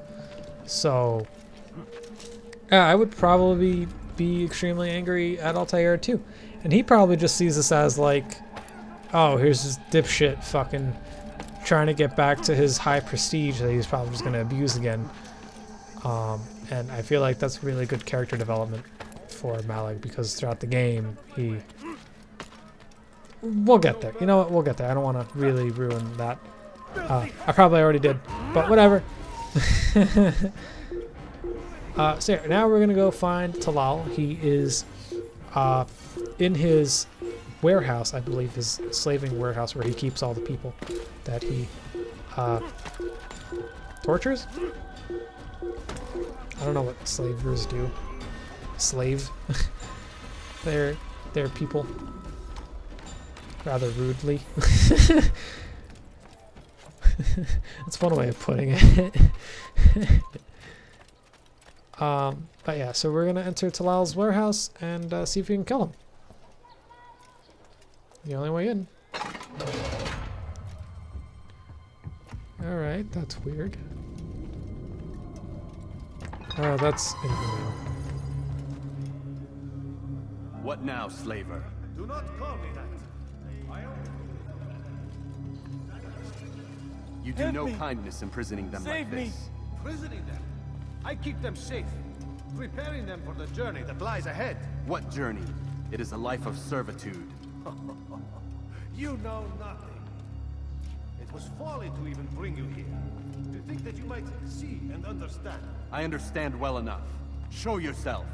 So, yeah, I would probably be extremely angry at Altair too. And he probably just sees this as like, oh, here's this dipshit fucking trying to get back to his high prestige that he's probably just going to abuse again. And I feel like that's really good character development for Malik, because throughout the game, we'll get there. You know what? We'll get there. I don't want to really ruin that. I probably already did, but whatever. So yeah, now we're going to go find Talal. He is in his warehouse, I believe, his slaving warehouse, where he keeps all the people that he tortures. I don't know what slavers do. Slave. They're people. Rather rudely. That's one way of putting it. But yeah, so we're gonna enter Talal's warehouse and see if we can kill him. The only way in. Alright, that's weird. Oh, that's inhuman. What now, slaver? Do not call me that. You do no kindness imprisoning them like this. Imprisoning them? I keep them safe, preparing them for the journey that lies ahead. What journey? It is a life of servitude. You know nothing. It was folly to even bring you here. To think that you might see and understand. I understand well enough. Show yourself.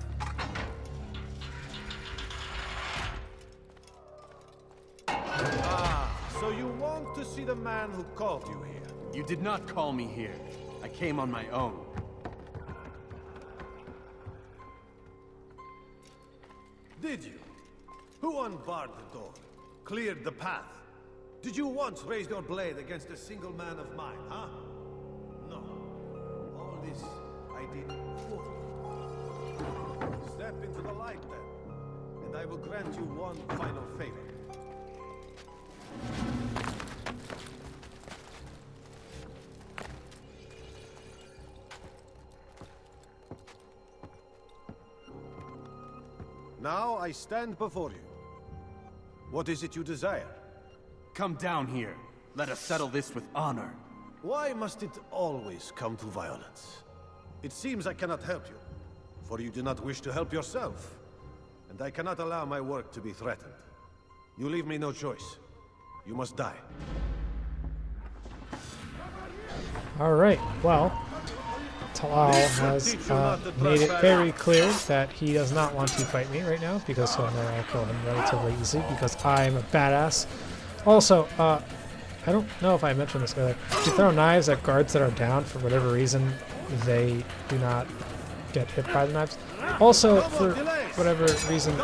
So you want to see the man who called you here? You did not call me here. I came on my own. Did you? Who unbarred the door? Cleared the path? Did you once raise your blade against a single man of mine, huh? No. All this I did for you. Step into the light then, and I will grant you one final favor. Now I stand before you. What is it you desire? Come down here. Let us settle this with honor. Why must it always come to violence? It seems I cannot help you. for you do not wish to help yourself. And I cannot allow my work to be threatened. You leave me no choice. You must die. Alright, well, Talal has made it very clear that he does not want to fight me right now, because he'll know I'll kill him relatively easy, because I'm a badass. Also, I don't know if I mentioned this earlier. If you throw knives at guards that are down, for whatever reason, they do not get hit by the knives. Also, for whatever reason,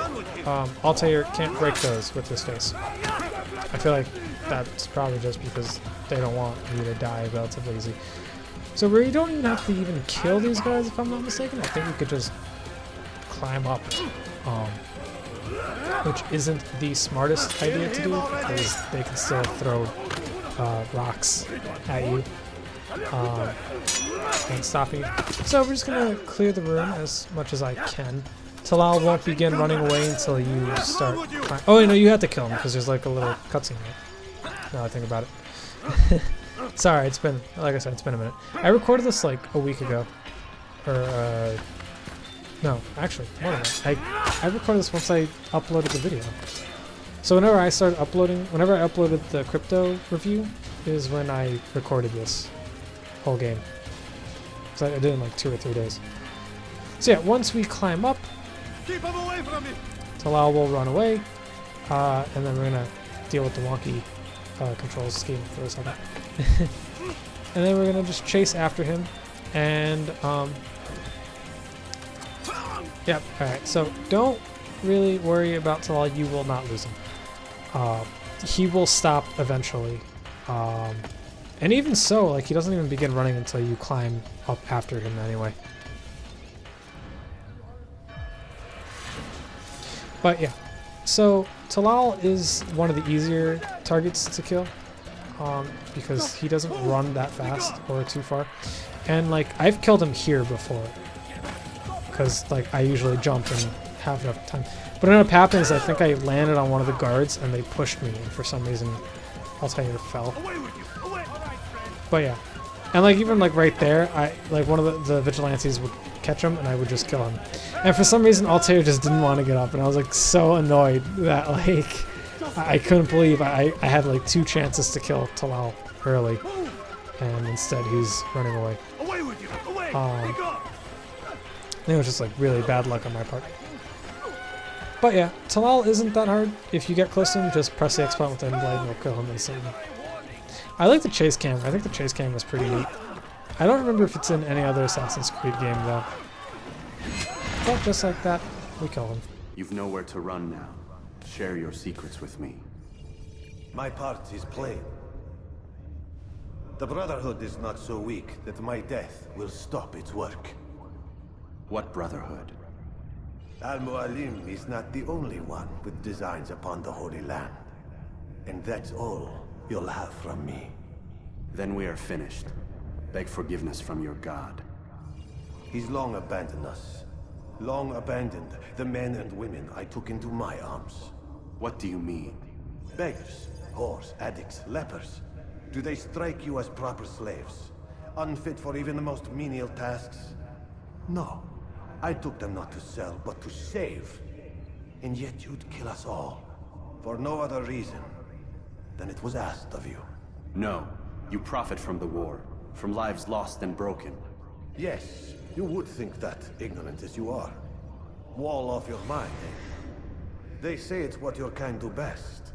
Altair can't break those with his face. I feel like that's probably just because they don't want you to die relatively easy. So we don't even have to even kill these guys, if I'm not mistaken. I think we could just climb up, which isn't the smartest idea to do, because they can still throw rocks at you and stop you. So we're just going to clear the room as much as I can. Talal won't begin running away until you start climbing. Oh, no, you have to kill him, because there's like a little cutscene there. Now I think about it. Sorry, it's been, like I said, it's been a minute. I recorded this like a week ago. Or, no, actually, more than that. I recorded this once I uploaded the video. So whenever I uploaded the crypto review is when I recorded this whole game. So I did it in like 2 or 3 days. So yeah, once we climb up, Keep him away from me. Talal will run away, and then we're gonna deal with the wonky controls scheme for a second. And then we're gonna just chase after him, and yep. All right. So don't really worry about Talal. You will not lose him. He will stop eventually, and even so, like, he doesn't even begin running until you climb up after him anyway. But yeah, so Talal is one of the easier targets to kill, because he doesn't run that fast or too far. And like, I've killed him here before, because like I usually jump and have enough time. What ended up happening is I think I landed on one of the guards and they pushed me, and for some reason Altair fell. But yeah, and like even like right there, one of the vigilantes would catch him and I would just kill him. And for some reason Altair just didn't want to get up, and I was like so annoyed that like I couldn't believe I had like 2 chances to kill Talal early, and instead he's running away. It was just like really bad luck on my part. But yeah, Talal isn't that hard. If you get close to him, just press the X button with the end blade and it'll kill him instantly. I like the chase cam. I think the chase cam was pretty neat. I don't remember if it's in any other Assassin's Creed game though. But just like that, we kill him. You've nowhere to run now. Share your secrets with me. My part is plain. The Brotherhood is not so weak that my death will stop its work. What Brotherhood? Al-Mualim is not the only one with designs upon the Holy Land. And that's all you'll have from me. Then we are finished. Beg forgiveness from your god. He's long abandoned us. Long abandoned the men and women I took into my arms. What do you mean? Beggars, whores, addicts, lepers. Do they strike you as proper slaves? Unfit for even the most menial tasks? No. I took them not to sell, but to save. And yet you'd kill us all. For no other reason than it was asked of you. No. You profit from the war. From lives lost and broken. Yes, you would think that, ignorant as you are. Wall off your mind, eh? They say it's what your kind do best.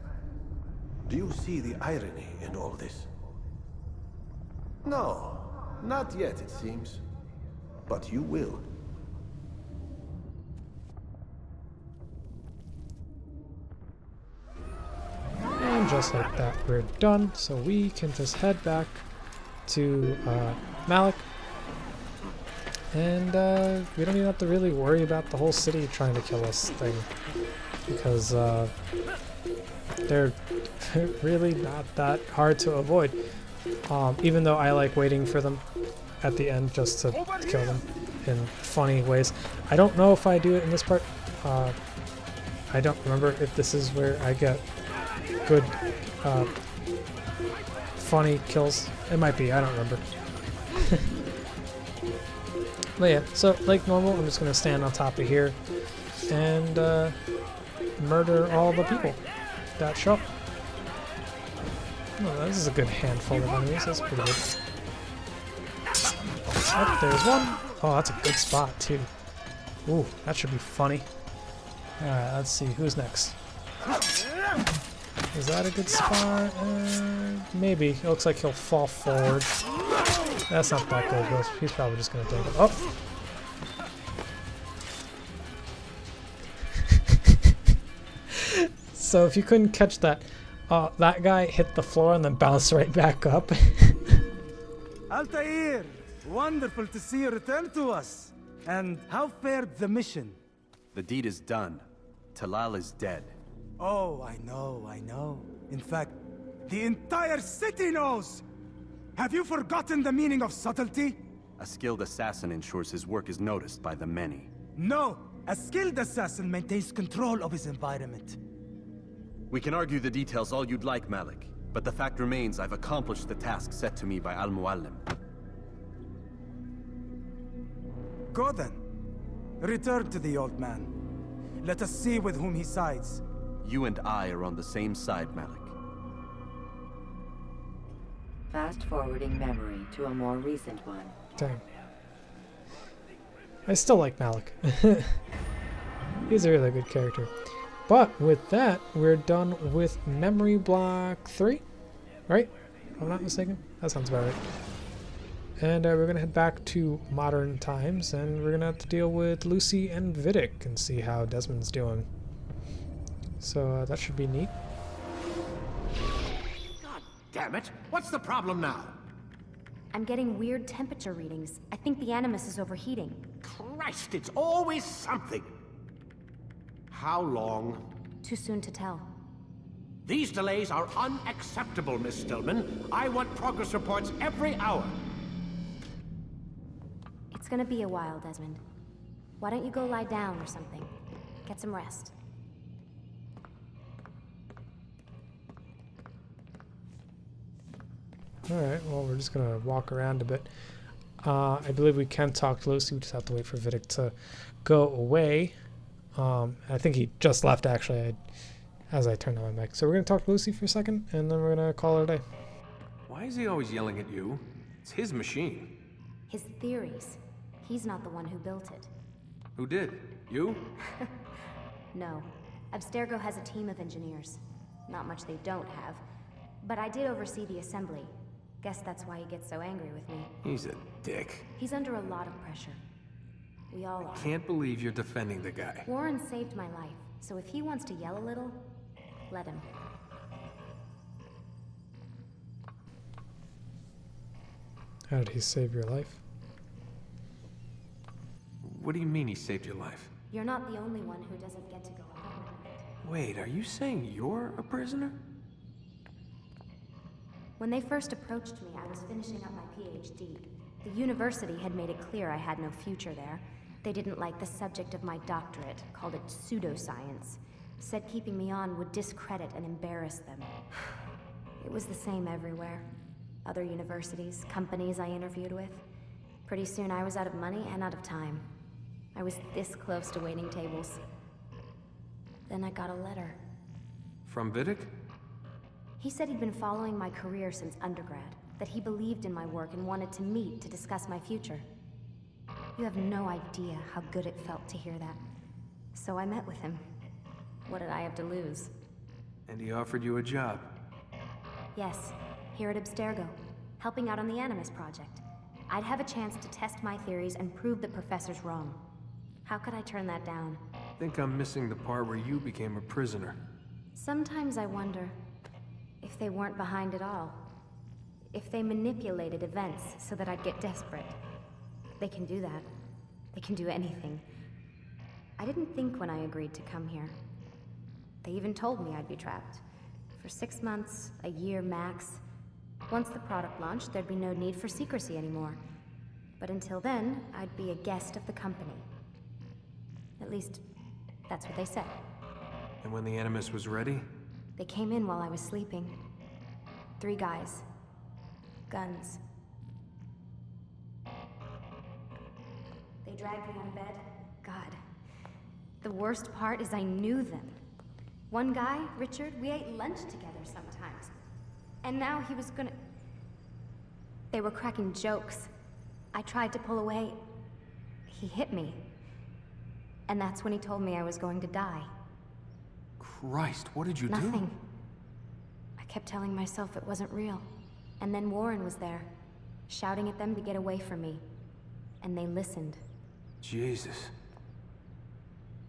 Do you see the irony in all this? No, not yet, it seems. But you will. And just like that, we're done. So we can just head back to Malik. And we don't even have to really worry about the whole city trying to kill us thing, because they're really not that hard to avoid. Even though I like waiting for them at the end just to kill them in funny ways. I don't know if I do it in this part. I don't remember if this is where I get good funny kills. It might be, I don't remember. But yeah, so like normal, I'm just gonna stand on top of here and murder all the people that show up. Oh, this is a good handful of enemies. That's pretty good. Oh, there's one. Oh, that's a good spot too. Ooh, that should be funny. Alright, let's see. Who's next? Is that a good spot? Maybe. It looks like he'll fall forward. That's not that good, but he's probably just going to take it. Oh! So if you couldn't catch that, that guy hit the floor and then bounced right back up. Altair! Wonderful to see you return to us. And how fared the mission? The deed is done. Talal is dead. Oh, I know. In fact, the entire city knows! Have you forgotten the meaning of subtlety? A skilled assassin ensures his work is noticed by the many. No! A skilled assassin maintains control of his environment. We can argue the details all you'd like, Malik. But the fact remains I've accomplished the task set to me by Al-Muallim. Go then. Return to the old man. Let us see with whom he sides. You and I are on the same side, Malik. Fast-forwarding memory to a more recent one. Dang. I still like Malik. He's a really good character. But with that, we're done with memory block 3, right? If I'm not mistaken. That sounds about right. And we're going to head back to modern times, and we're going to have to deal with Lucy and Vidic and see how Desmond's doing. So that should be neat. God damn it! What's the problem now? I'm getting weird temperature readings. I think the Animus is overheating. Christ, it's always something! How long? Too soon to tell. These delays are unacceptable, Miss Stillman. I want progress reports every hour. It's gonna be a while, Desmond. Why don't you go lie down or something? Get some rest. Alright, well, we're just going to walk around a bit. I believe we can talk to Lucy. We just have to wait for Vidic to go away. I think he just left, actually, as I turned on my mic. So we're going to talk to Lucy for a second, and then we're going to call it a day. Why is he always yelling at you? It's his machine. His theories. He's not the one who built it. Who did? You? No. Abstergo has a team of engineers. Not much they don't have. But I did oversee the assembly. Guess that's why he gets so angry with me. He's a dick. He's under a lot of pressure. We all are. Can't believe you're defending the guy. Warren saved my life, so if he wants to yell a little, let him. How did he save your life? What do you mean he saved your life? You're not the only one who doesn't get to go along with it. Wait, are you saying you're a prisoner? When they first approached me, I was finishing up my PhD. The university had made it clear I had no future there. They didn't like the subject of my doctorate, called it pseudoscience. Said keeping me on would discredit and embarrass them. It was the same everywhere. Other universities, companies I interviewed with. Pretty soon I was out of money and out of time. I was this close to waiting tables. Then I got a letter. From Vidic? He said he'd been following my career since undergrad, that he believed in my work and wanted to meet to discuss my future. You have no idea how good it felt to hear that. So I met with him. What did I have to lose? And he offered you a job? Yes, here at Abstergo, helping out on the Animus project. I'd have a chance to test my theories and prove the professors wrong. How could I turn that down? I think I'm missing the part where you became a prisoner. Sometimes I wonder if they weren't behind it all. If they manipulated events so that I'd get desperate. They can do that. They can do anything. I didn't think when I agreed to come here. They even told me I'd be trapped. For 6 months, a year max. Once the product launched, there'd be no need for secrecy anymore. But until then, I'd be a guest of the company. At least, that's what they said. And when the Animus was ready? They came in while I was sleeping. 3 guys. Guns. dragged me out of bed. God. The worst part is I knew them. One guy, Richard, we ate lunch together sometimes. And now he was gonna... They were cracking jokes. I tried to pull away. He hit me. And that's when he told me I was going to die. Christ, what did you do? Nothing. I kept telling myself it wasn't real. And then Warren was there, shouting at them to get away from me. And they listened. Jesus.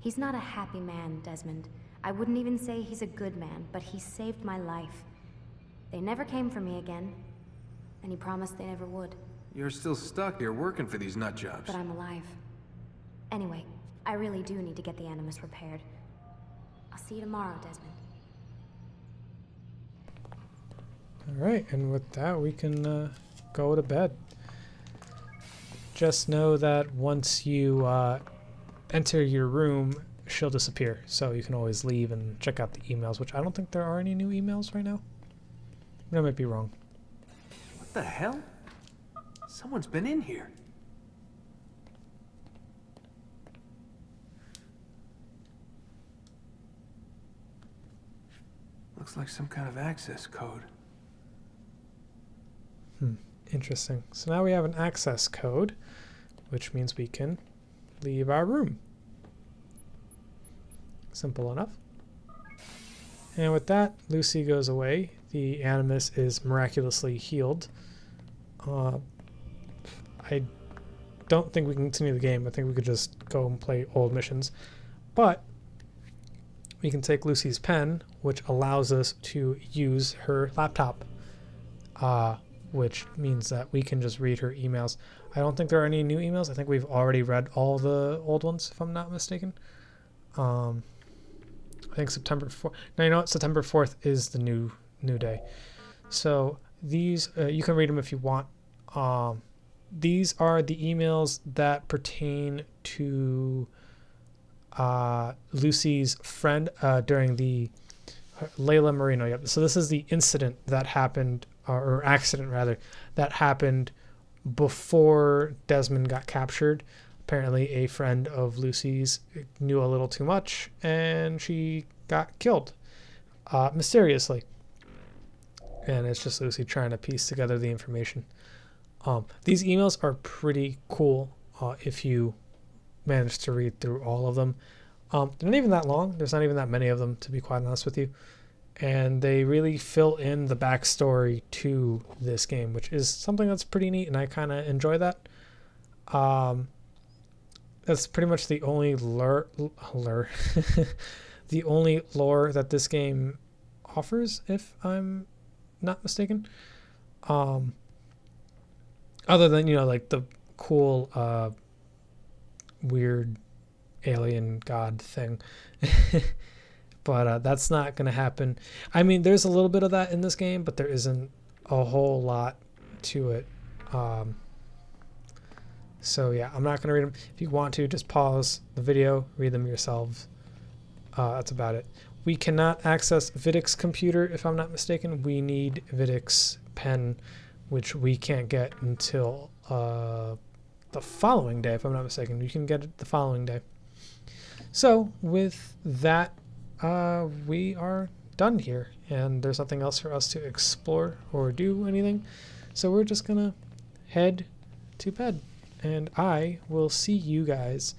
He's not a happy man, Desmond. I wouldn't even say he's a good man, but he saved my life. They never came for me again. And he promised they never would. You're still stuck here working for these nut jobs. But I'm alive. Anyway, I really do need to get the Animus repaired. I'll see you tomorrow, Desmond. Alright, and with that we can go to bed. Just know that once you enter your room, she'll disappear. So you can always leave and check out the emails, which I don't think there are any new emails right now. I might be wrong. What the hell? Someone's been in here. Looks like some kind of access code. Interesting. So now we have an access code, which means we can leave our room. Simple enough. And with that, Lucy goes away. The Animus is miraculously healed. I don't think we can continue the game. I think we could just go and play old missions. But we can take Lucy's pen, which allows us to use her laptop, which means that we can just read her emails. I don't think there are any new emails. I think we've already read all the old ones, if I'm not mistaken. I think September 4th. Now, you know what? September 4th is the new day. So these, you can read them if you want. These are the emails that pertain to Lucy's friend during the Layla Marino. Yep. So this is the incident that happened, or accident rather, that happened before Desmond got captured. Apparently a friend of Lucy's knew a little too much and she got killed mysteriously. And it's just Lucy trying to piece together the information. These emails are pretty cool if you manage to read through all of them. They're not even that long. There's not even that many of them, to be quite honest with you. And they really fill in the backstory to this game, which is something that's pretty neat, and I kind of enjoy that. That's pretty much the only lore the only lore that this game offers, if I'm not mistaken. Other than, you know, like the cool weird alien god thing. But that's not going to happen. I mean, there's a little bit of that in this game, but there isn't a whole lot to it. So yeah, I'm not going to read them. If you want to, just pause the video, read them yourselves. That's about it. We cannot access Vidic's computer, if I'm not mistaken. We need Vidic's pen, which we can't get until the following day, if I'm not mistaken. You can get it the following day. So with that, we are done here, and there's nothing else for us to explore or do anything. So we're just gonna head to bed, and I will see you guys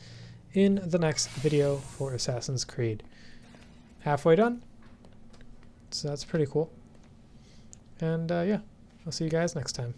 in the next video for Assassin's Creed. Halfway done, so that's pretty cool. And yeah, I'll see you guys next time.